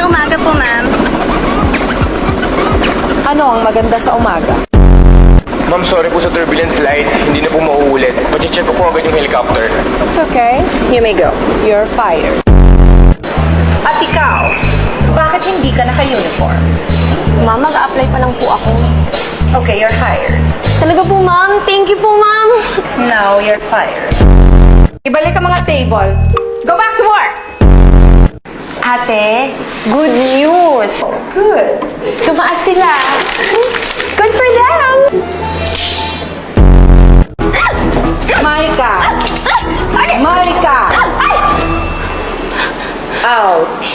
Magandang umaga po, ma'am. Ano ang maganda sa umaga? Ma'am, sorry po sa turbulent flight. Hindi na po mauulit. Pache-check ko po agad yung helicopter. It's okay. You may go. You're fired. At ikaw, bakit hindi ka naka-uniform? Ma'am, mag-apply pa lang po ako. Okay, you're hired. Talaga po, ma'am. Thank you po, ma'am. Now, you're fired. Ibalik ang mga table. Go back to work! Ate, good news. Good. Tumaas sila. Good for them. Micah. Micah. Ouch.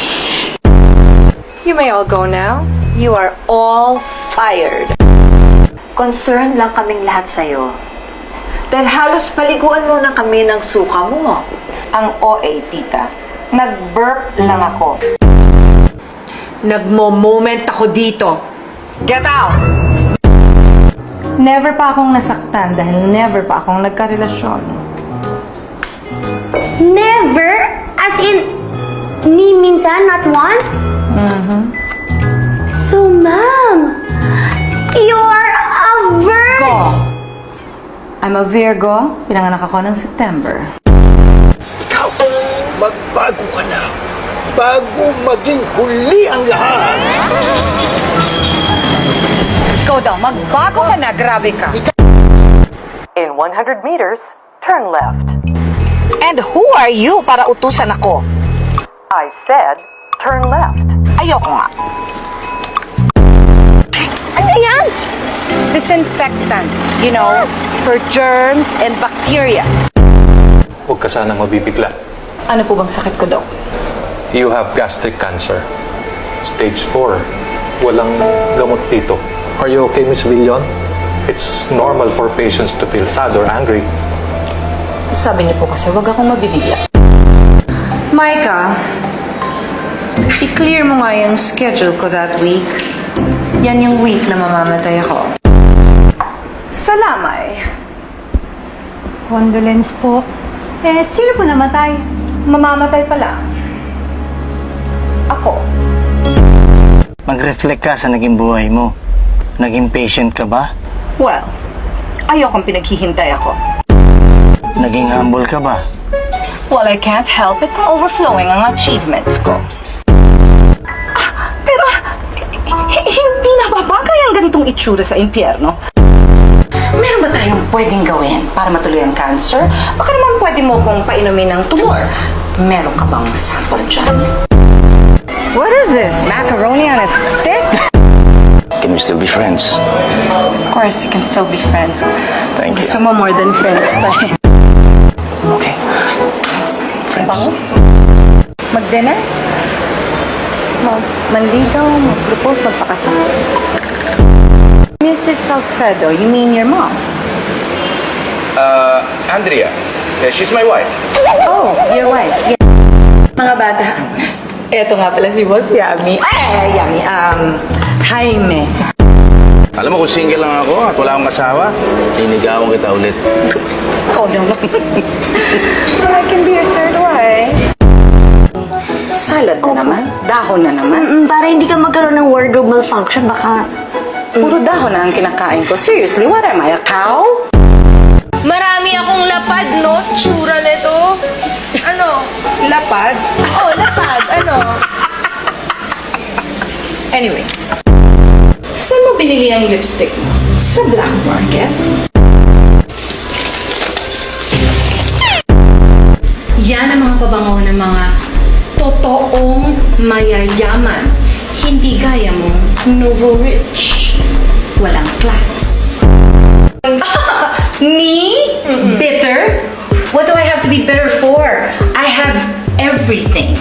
You may all go now. You are all fired. Concern lang kaming lahat sa'yo. Dahil halos paliguan mo na kami ng suka mo. Ang OA, tita. Nag-burp lang ako. Nagmo-moment ako dito. Get out! Never pa akong nasaktan dahil never pa akong nagkarelasyon. Never? As in, ni minsan, not once? So, ma'am, you're a virgin! Go! I'm a Virgo. Pinanganak ako ng September. Ikaw, magbago ka na bago maging huli ang lahat. Ikaw daw, magbago ka na. Grabe ka. In 100 meters, turn left. And who are you para utusan ako? I said, turn left. Ayoko nga. Ano yan? Disinfectant, you know, for germs and bacteria. Huwag ka sanang mabibigla. Ano po bang sakit ko, Dok? You have gastric cancer. Stage 4. Walang gamot dito. Are you okay, Miss Villon? It's normal for patients to feel sad or angry. Sabi niyo po kasi, wag akong mabibigla. Micah, i-clear mo nga yung schedule ko that week. Yan yung week na mamamatay ako. Salamay. Condolence po. Sino po namatay? Mamamatay pala. Ako. Mag-reflect ka sa naging buhay mo. Naging patient ka ba? Well, ayokong pinaghihintay ako. Naging humble ka ba? Well, I can't help it na overflowing ang achievements ko. Pero, hindi na ba bagay ang ganitong itsura sa impyerno? Meron ba tayong pwedeng gawin para matuloy ang cancer? Baka naman pwede mo kong painumin ng tumor. Meron ka bang sample dyan? What is this? Macaroni on a stick? Can we still be friends? Of course, we can still be friends. Thank you. Gusto mo more than friends pa eh. Okay. Friends. Bango? Mag-dinner? Manligaw, mag-propose, magpakasal. Mrs. Salcedo, you mean your mom? Andrea. Yeah, she's my wife. Oh, your wife. Yeah. Mga bata, eto nga pala si Boss Yami. Yami, Jaime. Alam mo kung single lang ako at wala akong kasawa, linigawan kita ulit. Ikaw naman. But I can be your third wife. Salad na naman. Dahon na naman. Para hindi ka magkaroon ng wardrobe malfunction, baka... Puro dahon na ang kinakain ko. Seriously, what am I, a cow? Marami akong lapad, no? Tsura nito. Ano? Lapad? Oh, lapad. Ano? Anyway. Saan mo binili ang lipstick mo? Sa black market? Yan ang mga pabango ng mga totoong mayayaman. Hindi gaya mo, Novo Rich. Walang class. Me? Bitter? What do I have to be bitter for? I have everything.